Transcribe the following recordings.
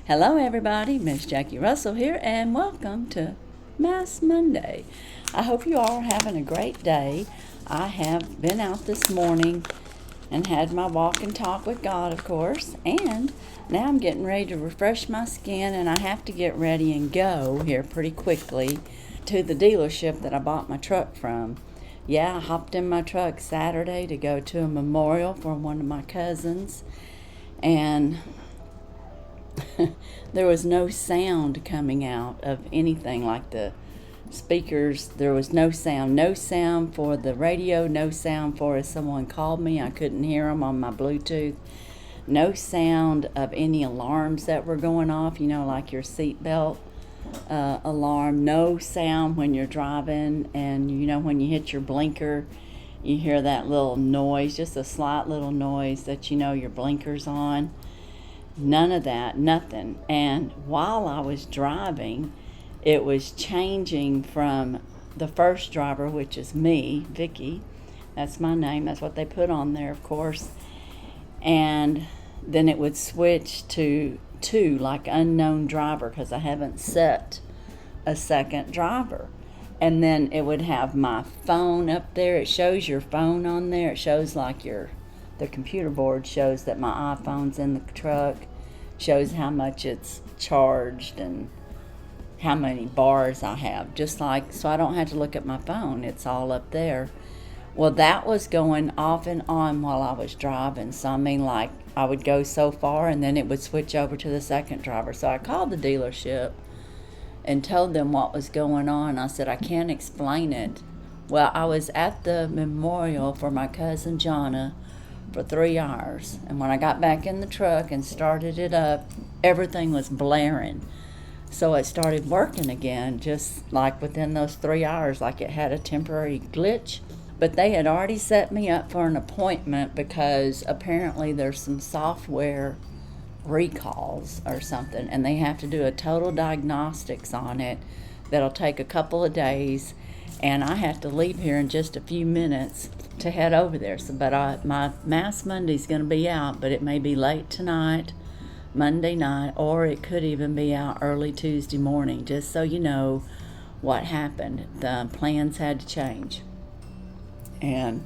Hello everybody, Miss Jackie Russell here, and welcome to Mass Monday. I hope you all are having a great day. I have been out this morning and had my walk and talk with God, of course, and now I'm getting ready to refresh my skin, and I have to get ready and go here pretty quickly to the dealership that I bought my truck from. Yeah, I hopped in my truck Saturday to go to a memorial for one of my cousins, and there was no sound coming out of anything, like the speakers. There was no sound for the radio, no sound for if someone called me, I couldn't hear them on my Bluetooth, no sound of any alarms that were going off, like your seatbelt alarm, no sound when you're driving, and when you hit your blinker you hear that little noise, just a slight little noise that your blinker's on. None of that, nothing. And while I was driving, it was changing from the first driver, which is me, Vicky. That's my name. That's what they put on there, of course. And then it would switch to two, like unknown driver, because I haven't set a second driver. And then it would have my phone up there. It shows your phone on there. It shows like the computer board shows that my iPhone's in the truck, shows how much it's charged and how many bars I have, just like, so I don't have to look at my phone. It's all up there. Well, that was going off and on while I was driving. So I mean, like, I would go so far and then it would switch over to the second driver. So I called the dealership and told them what was going on. I said, I can't explain it. Well, I was at the memorial for my cousin Jonna for 3 hours, and when I got back in the truck and started it up, everything was blaring. So it started working again, just like within those 3 hours, like it had a temporary glitch. But they had already set me up for an appointment because apparently there's some software recalls or something, and they have to do a total diagnostics on it that'll take a couple of days, and I have to leave here in just a few minutes to head over there. So, but my Mass Monday's going to be out, but it may be late tonight, Monday night, or it could even be out early Tuesday morning, just so you know what happened. The plans had to change. And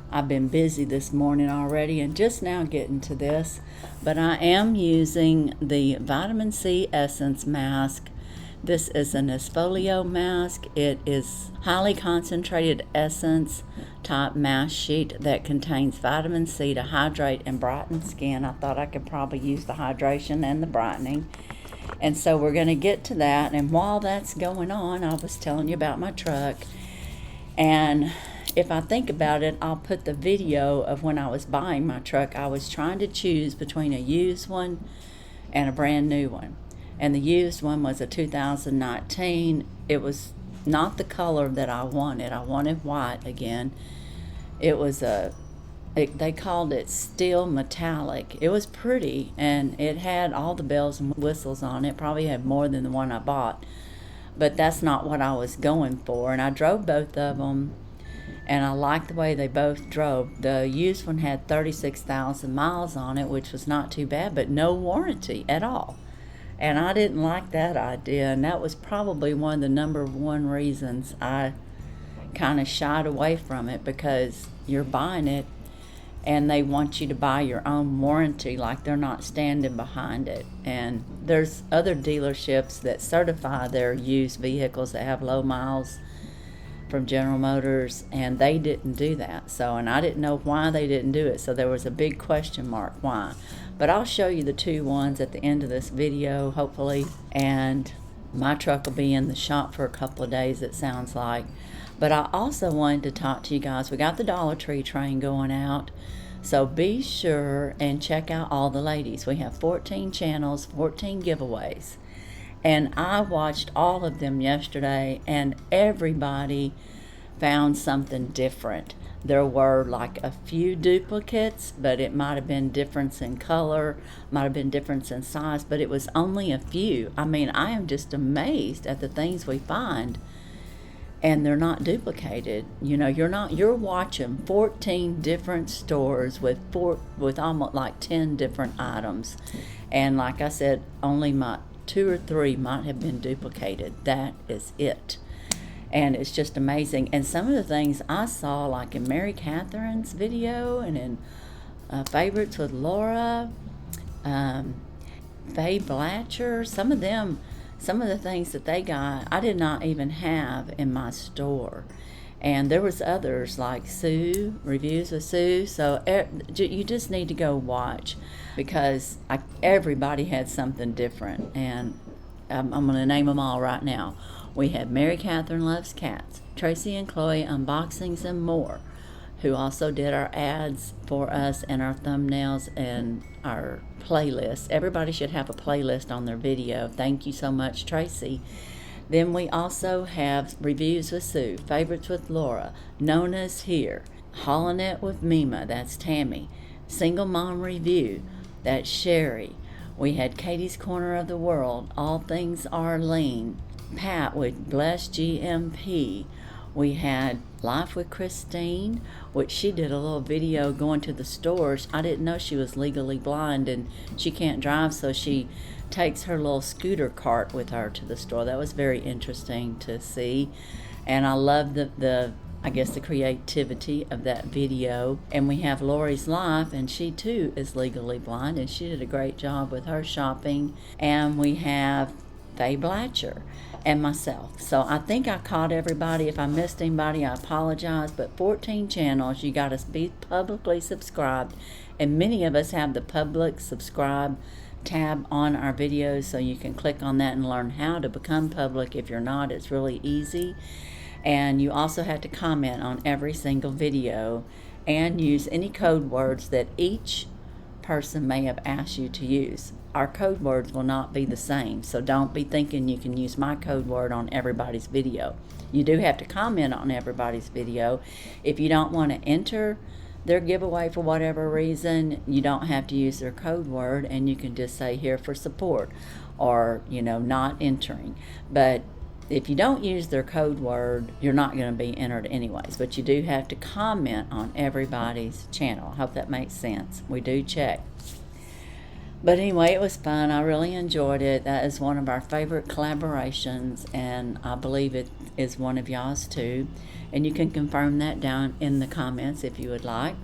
I've been busy this morning already and just now getting to this, but I am using the Vitamin C Essence Mask. This is an exfolio mask. It is highly concentrated essence type mask sheet that contains vitamin C to hydrate and brighten skin. I thought I could probably use the hydration and the brightening. And so we're going to get to that. And while that's going on, I was telling you about my truck. And if I think about it, I'll put the video of when I was buying my truck. I was trying to choose between a used one and a brand new one. And the used one was a 2019. It was not the color that I wanted. I wanted white again. It was they called it steel metallic. It was pretty, and it had all the bells and whistles on it. Probably had more than the one I bought. But that's not what I was going for. And I drove both of them, and I liked the way they both drove. The used one had 36,000 miles on it, which was not too bad, but no warranty at all. And I didn't like that idea, and that was probably one of the number one reasons I kind of shied away from it, because you're buying it and they want you to buy your own warranty, like they're not standing behind it. And there's other dealerships that certify their used vehicles that have low miles from General Motors, and they didn't do that. So, and I didn't know why they didn't do it, so there was a big question mark why. But I'll show you the two ones at the end of this video, hopefully, and my truck will be in the shop for a couple of days, it sounds like. But I also wanted to talk to you guys. We got the Dollar Tree train going out, so be sure and check out all the ladies. We have 14 channels, 14 giveaways. And I watched all of them yesterday, and everybody found something different. There were like a few duplicates, but it might have been difference in color, might have been difference in size, but it was only a few. I mean, I am just amazed at the things we find. and they're not duplicated. You know, you're watching 14 different stores with almost like 10 different items. And like I said, only my 2 or 3 might have been duplicated. That is it. And it's just amazing. And some of the things I saw, like in Mary Catherine's video and in Favorites with Laura, Faye Blatcher, some of the things that they got, I did not even have in my store. And there was others like Sue, Reviews with Sue. So you just need to go watch, because everybody had something different. And I'm going to name them all right now. We had Mary Catherine Loves Cats, Tracy and Chloe Unboxings and More, who also did our ads for us and our thumbnails and our playlist. Everybody should have a playlist on their video. Thank you so much, Tracy. Then we also have Reviews with Sue, Favorites with Laura, Nona's Here, Haulin' It with Mima, that's Tammy, Single Mom Review, that's Sherry. We had Katie's Corner of the World, All Things Arlene, Pat with Bless GMP. We had Life with Christine, which she did a little video going to the stores. I didn't know she was legally blind and she can't drive, so she takes her little scooter cart with her to the store. That was very interesting to see. And I love the creativity of that video. And we have Lori's Life, and she too is legally blind, and she did a great job with her shopping. And we have Faye Blatcher and myself. So I think I caught everybody. If I missed anybody, I apologize. But 14 channels, you got to be publicly subscribed. And many of us have the public subscribe tab on our videos, so you can click on that and learn how to become public. If you're not, it's really easy. And you also have to comment on every single video and use any code words that each person may have asked you to use. Our code words will not be the same, so don't be thinking you can use my code word on everybody's video. You do have to comment on everybody's video. If you don't want to enter their giveaway for whatever reason, you don't have to use their code word, and you can just say here for support, or not entering. But if you don't use their code word, you're not going to be entered anyways. But you do have to comment on everybody's channel. I hope that makes sense. We do check. But anyway, it was fun. I really enjoyed it. That is one of our favorite collaborations, and I believe it is one of y'all's too. And you can confirm that down in the comments if you would like.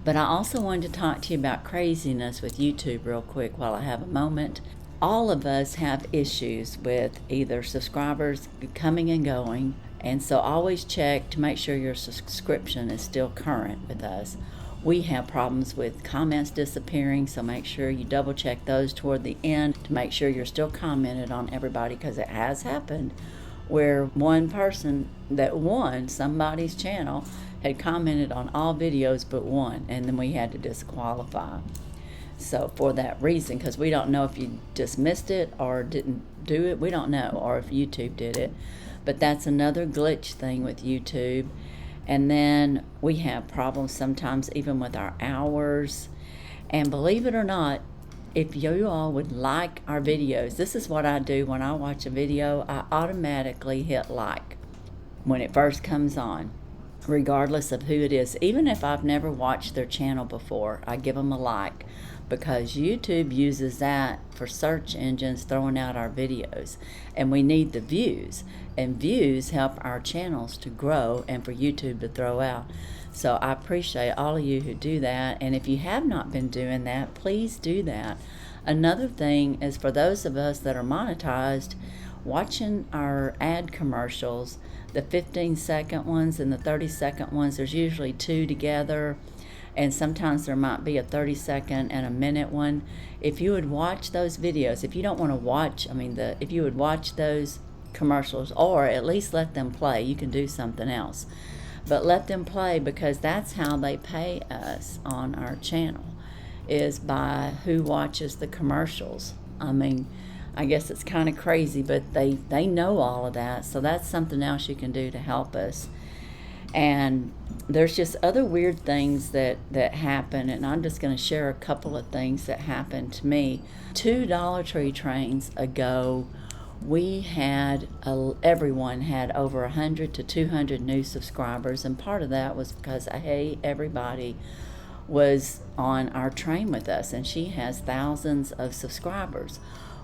But I also wanted to talk to you about craziness with YouTube real quick while I have a moment. All of us have issues with either subscribers coming and going, and so always check to make sure your subscription is still current with us. We have problems with comments disappearing, so make sure you double check those toward the end to make sure you're still commented on everybody, because it has happened where one person that won somebody's channel had commented on all videos but one, and then we had to disqualify. So for that reason, because we don't know if you just missed it or didn't do it, we don't know, or if YouTube did it. But that's another glitch thing with YouTube. And then we have problems sometimes even with our hours. And believe it or not, if you all would like our videos, this is what I do when I watch a video. I automatically hit like when it first comes on, regardless of who it is. Even if I've never watched their channel before, I give them a like, because YouTube uses that for search engines throwing out our videos, and we need the views, and views help our channels to grow and for YouTube to throw out. So I appreciate all of you who do that, and if you have not been doing that, please do that. Another thing is, for those of us that are monetized, watching our ad commercials, the 15-second ones and the 30-second ones, there's usually 2 together, and sometimes there might be a 30-second and a minute one. If you would watch those videos, if you don't want to watch, if you would watch those commercials, or at least let them play, you can do something else, but let them play, because that's how they pay us on our channel, is by who watches the commercials. I guess it's kind of crazy, but they know all of that, so that's something else you can do to help us. And there's just other weird things that happen, and I'm just going to share a couple of things that happened to me. 2 Dollar Tree trains ago, we had everyone had over 100 to 200 new subscribers, and part of that was because hey, everybody was on our train with us, and she has thousands of subscribers.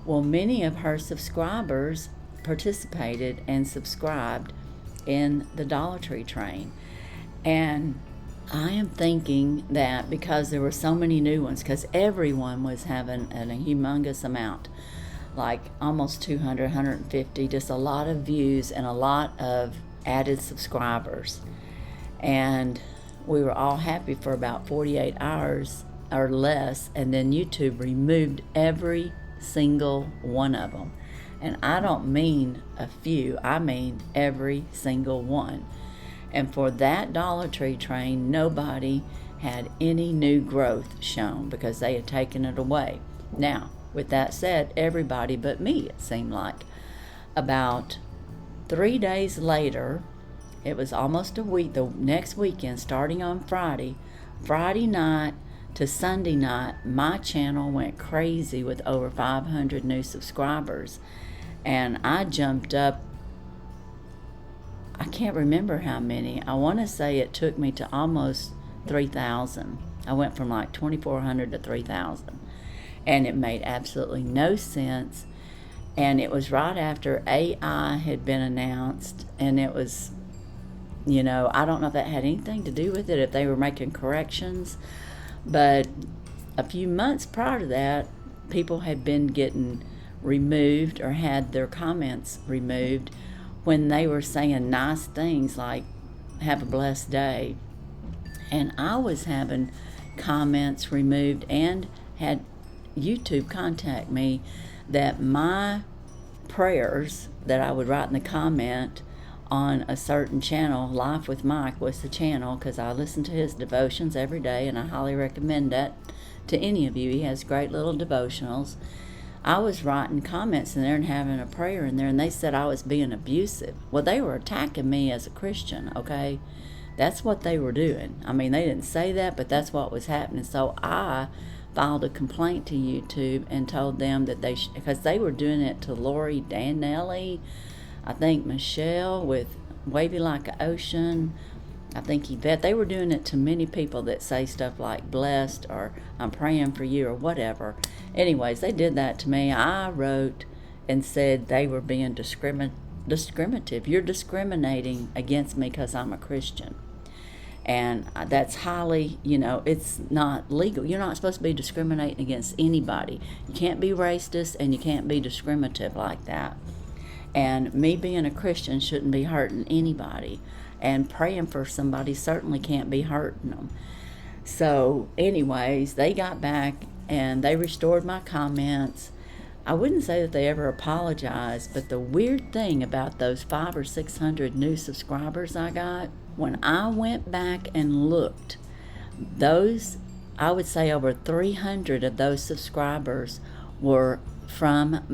Well, many of her subscribers participated and subscribed in the Dollar Tree train, and I am thinking that because there were so many new ones, because everyone was having a humongous amount, like almost 200, 150, just a lot of views and a lot of added subscribers. And we were all happy for about 48 hours or less, and then YouTube removed every single one of them. And I don't mean a few, I mean every single one. And for that Dollar Tree train, nobody had any new growth shown because they had taken it away. Now, with that said, everybody but me, it seemed like. About 3 days later, it was almost a week, the next weekend, starting on Friday night to Sunday night, my channel went crazy with over 500 new subscribers. And I jumped up, I can't remember how many. I want to say it took me to almost 3,000. I went from like 2,400 to 3,000. And it made absolutely no sense. And it was right after AI had been announced. And it was, I don't know if that had anything to do with it, if they were making corrections. But a few months prior to that, people had been getting removed or had their comments removed when they were saying nice things like, have a blessed day. And I was having comments removed and had YouTube contact me that my prayers that I would write in the comment on a certain channel, Life with Mike was the channel, because I listen to his devotions every day, and I highly recommend that to any of you. He has great little devotionals. I was writing comments in there and having a prayer in there, and they said I was being abusive. Well, they were attacking me as a Christian, okay? That's what they were doing. I mean, they didn't say that, but that's what was happening. So I filed a complaint to YouTube and told them that because they were doing it to Lori Danelli, I think Michelle with Wavy Like an Ocean, I think Yvette. They were doing it to many people that say stuff like blessed or I'm praying for you or whatever. Anyways, they did that to me. I wrote and said they were being discriminative. You're discriminating against me because I'm a Christian. And that's highly, it's not legal. You're not supposed to be discriminating against anybody. You can't be racist and you can't be discriminative like that. And me being a Christian shouldn't be hurting anybody. And praying for somebody certainly can't be hurting them. So anyways, they got back and they restored my comments. I wouldn't say that they ever apologized, but the weird thing about those 500 or 600 new subscribers I got, when I went back and looked, I would say over 300 of those subscribers were from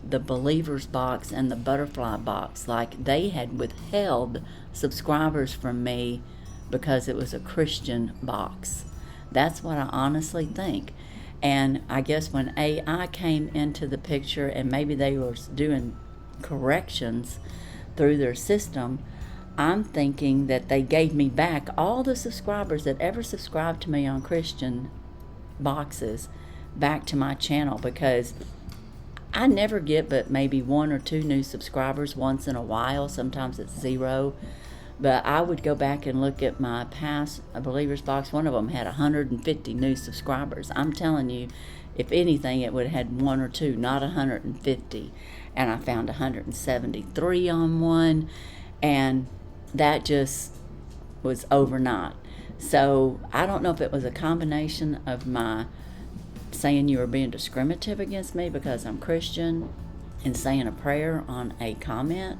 the Believers box and the Butterfly box. Like they had withheld subscribers from me because it was a Christian box. That's what I honestly think. And I guess when AI came into the picture and maybe they were doing corrections through their system, I'm thinking that they gave me back all the subscribers that ever subscribed to me on Christian boxes back to my channel, because I never get but maybe 1 or 2 new subscribers once in a while. Sometimes it's 0. But I would go back and look at my past Believers box. One of them had 150 new subscribers. I'm telling you, if anything, it would have had 1 or 2, not 150. And I found 173 on one. And that just was overnight. So I don't know if it was a combination of my saying you were being discriminative against me because I'm Christian and saying a prayer on a comment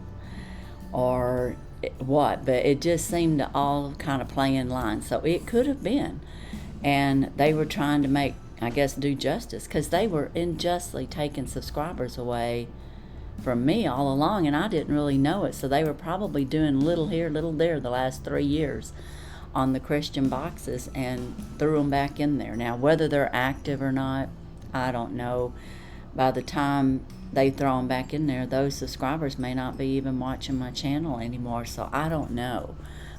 or what, but it just seemed to all kind of play in line. So it could have been. And they were trying to make, I guess, do justice, because they were unjustly taking subscribers away from me all along, and I didn't really know it. So they were probably doing little here, little there the last 3 years on the Christian boxes and threw them back in there. Now, whether they're active or not, I don't know. by the time they throw them back in there, those subscribers may not be even watching my channel anymore. So I don't know.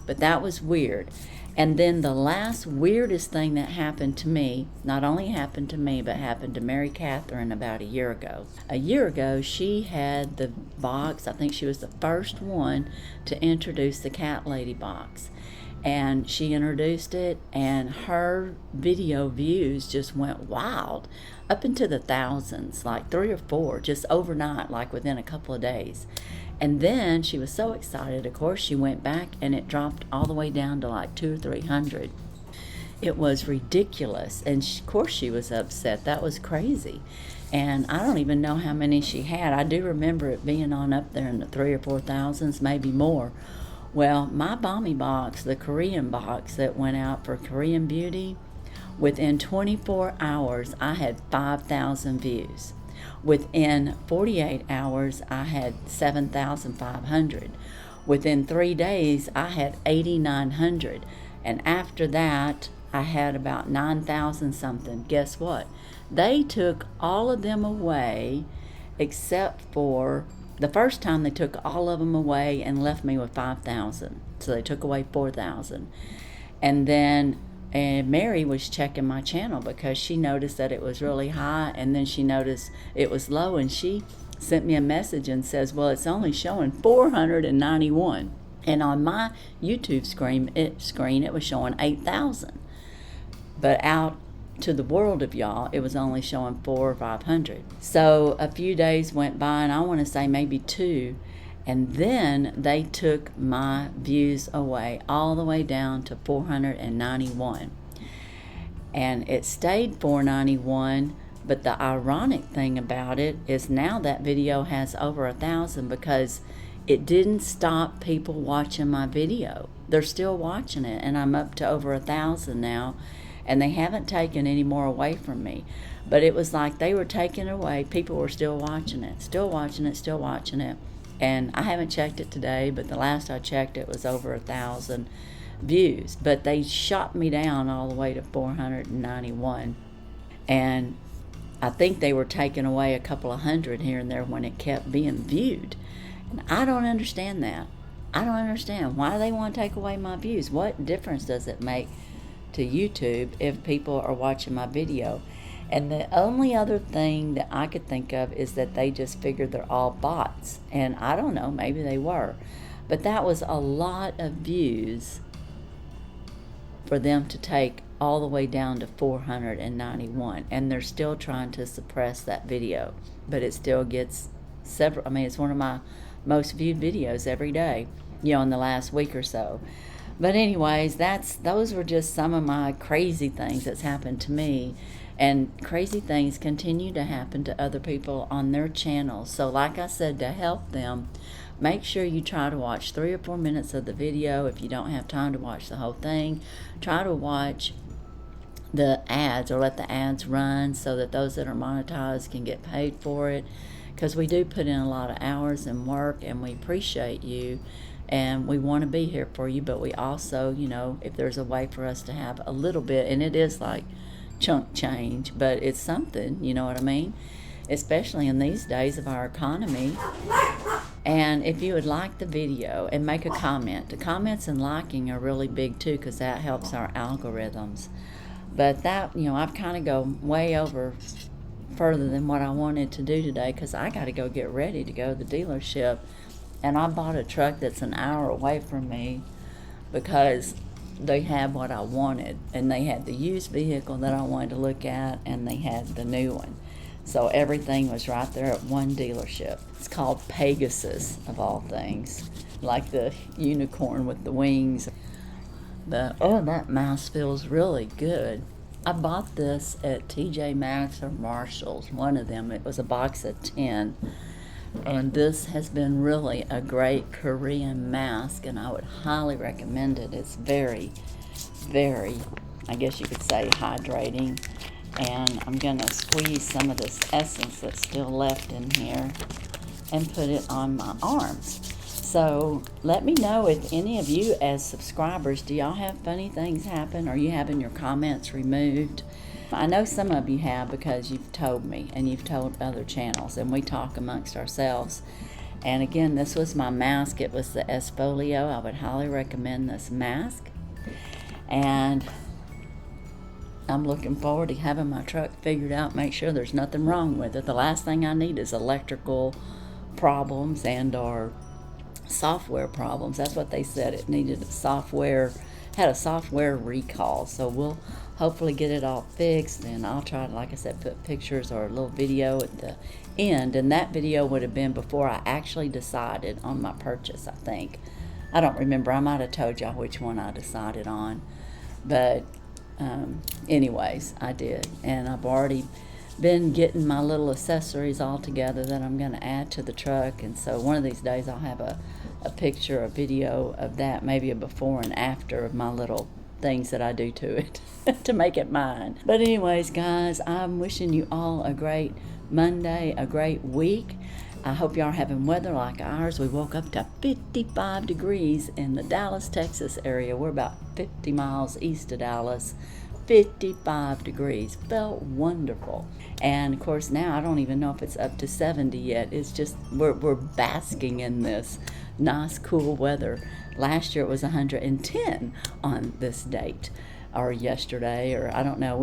But that was weird. And then the last weirdest thing that happened to me, not only happened to me, but happened to Mary Catherine about a year ago. A year ago, she had the box. I think she was the first one to introduce the cat lady box. And she introduced it, and her video views just went wild, up into the thousands, like 3 or 4, just overnight, like within a couple of days. And then she was so excited, of course, she went back and it dropped all the way down to like 200 or 300. It was ridiculous. And of course she was upset. That was crazy. And I don't even know how many she had. I do remember it being on up there in the 3,000 or 4,000s, maybe more. Well, my Balmy box, the Korean box that went out for Korean Beauty, within 24 hours, I had 5,000 views. Within 48 hours, I had 7,500. Within 3 days, I had 8,900. And after that, I had about 9,000 something. Guess what? They took all of them away except for the first time. They took all of them away and left me with 5,000. So they took away 4,000. And then Mary was checking my channel because she noticed that it was really high, and then she noticed it was low, and she sent me a message and says, well, it's only showing 491. And on my YouTube screen it was showing 8,000. But out to the world of y'all, it was only showing 400 or 500. So a few days went by, and I want to say maybe 2, and then they took my views away all the way down to 491. And it stayed 491, but the ironic thing about it is now that video has over 1,000 because it didn't stop people watching my video. They're still watching it, and I'm up to over 1,000 now, and they haven't taken any more away from me. But it was like they were taking it away. People were still watching it, still watching it, still watching it. And I haven't checked it today, but the last I checked it was over 1,000 views. But they shot me down all the way to 491. And I think they were taking away a couple of hundred here and there when it kept being viewed. And I don't understand that. I don't understand. Why do they want to take away my views? What difference does it make to YouTube if people are watching my video? And the only other thing that I could think of is that they just figured they're all bots. And I don't know, maybe they were. But that was a lot of views for them to take all the way down to 491. And they're still trying to suppress that video. But it still gets several, I mean, it's one of my most viewed videos every day, you know, in the last week or so. But anyways, those were just some of my crazy things that's happened to me. And crazy things continue to happen to other people on their channels. So like I said, to help them, make sure you try to watch 3 or 4 minutes of the video. If you don't have time to watch the whole thing, try to watch the ads or let the ads run so that those that are monetized can get paid for it. Because we do put in a lot of hours and work, and we appreciate you. And we want to be here for you, but we also, you know, if there's a way for us to have a little bit, and it is like chunk change, but it's something, you know what I mean? Especially in these days of our economy. And if you would like the video and make a comment, the comments and liking are really big too, because that helps our algorithms. But that, you know, I've kind of go way over further than what I wanted to do today, because I got to go get ready to go to the dealership. And I bought a truck that's an hour away from me because they have what I wanted. And they had the used vehicle that I wanted to look at, and they had the new one. So everything was right there at one dealership. It's called Pegasus, of all things. Like the unicorn with the wings. But, oh, that mouse feels really good. I bought this at TJ Maxx or Marshall's, one of them. It was a box of 10. And this has been really a great Korean mask, and I would highly recommend it. It's very, very, I guess you could say, hydrating. And I'm going to squeeze some of this essence that's still left in here and put it on my arms. So let me know if any of you as subscribers, do y'all have funny things happen? Are you having your comments removed? I know some of you have because you've told me and you've told other channels, and we talk amongst ourselves. And again, this was my mask. It was the Esfolio. I would highly recommend this mask. And I'm looking forward to having my truck figured out, make sure there's nothing wrong with it. The last thing I need is electrical problems and or software problems. That's what they said. It needed a software, had a software recall. So we'll hopefully get it all fixed, and I'll try to, like I said, put pictures or a little video at the end. And that video would have been before I actually decided on my purchase, I think. I don't remember. I might have told y'all which one I decided on. But anyways, I did. And I've already been getting my little accessories all together that I'm going to add to the truck. And so one of these days I'll have a picture, a video of that, maybe a before and after of my little things that I do to it to make it mine. But anyways, guys, I'm wishing you all a great Monday, a great week. I hope y'all are having weather like ours. We woke up to 55 degrees in the Dallas, Texas area. We're about 50 miles east of Dallas. 55 degrees. Felt wonderful. And of course now I don't even know if it's up to 70 yet. It's just we're basking in this nice cool weather. Last year it was 110 on this date, or yesterday, or I don't know.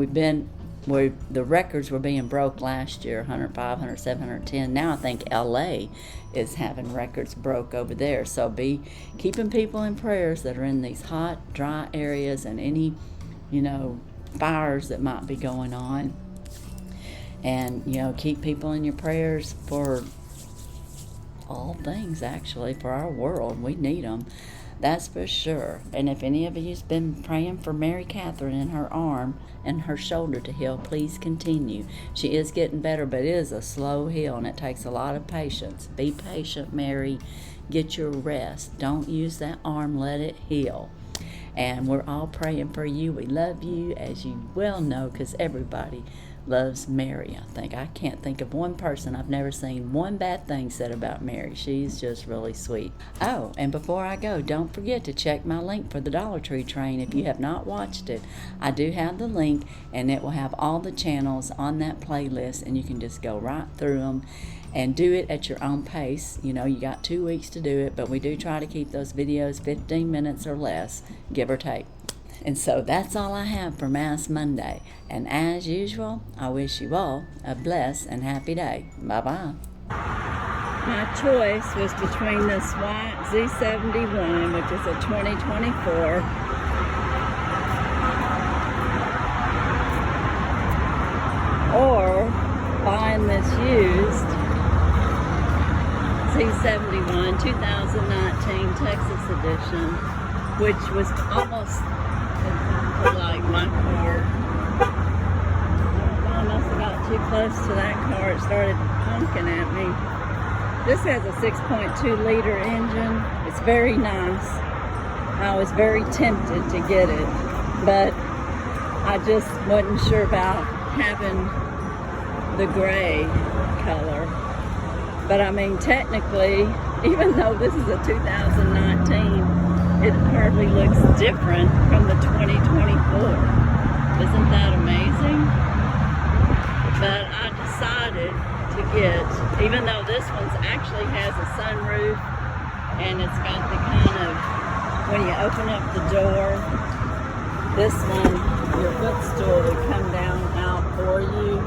Where the records were being broke last year, 105, 107, 110. Now I think LA is having records broke over there. So be keeping people in prayers that are in these hot, dry areas, and any, fires that might be going on. And, keep people in your prayers for all things, actually, for our world. We need them. That's for sure. And if any of you's been praying for Mary Catherine in her arm and her shoulder to heal, please continue. She is getting better, but it is a slow heal, and it takes a lot of patience. Be patient, Mary. Get your rest. Don't use that arm. Let it heal. And we're all praying for you. We love you, as you well know, because everybody loves Mary, I think. I can't think of one person. I've never seen one bad thing said about Mary. She's just really sweet. Oh, and before I go, don't forget to check my link for the Dollar Tree train. If you have not watched it, I do have the link, and it will have all the channels on that playlist, and you can just go right through them and do it at your own pace. You got 2 weeks to do it, but we do try to keep those videos 15 minutes or less, give or take. And so that's all I have for Mass Monday. And as usual, I wish you all a blessed and happy day. Bye-bye. My choice was between this white Z71, which is a 2024, or buying this used Z71 2019 Texas edition, which was almost like my car. I must have got too close to that car. It started honking at me. This has a 6.2 liter engine. It's very nice. I was very tempted to get it, but I just wasn't sure about having the gray color. But I mean, technically, even though this is a 2019, it hardly looks different from the 2024. Isn't that amazing? But I decided to get, even though this one actually has a sunroof, and it's got the kind of, when you open up the door, this one, your footstool would come down out for you.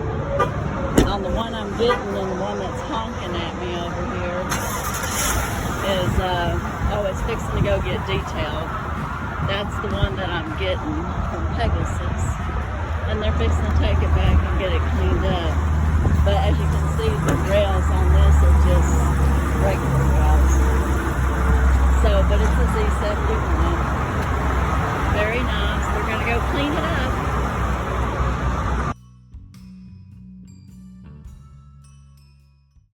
On the one I'm getting, and the one that's honking at me over here is, it's fixing to go get detailed. That's the one that I'm getting from Pegasus. And they're fixing to take it back and get it cleaned up. But as you can see, the rails on this are just regular rails. So, but it's a Z71. Very nice. We're going to go clean it up.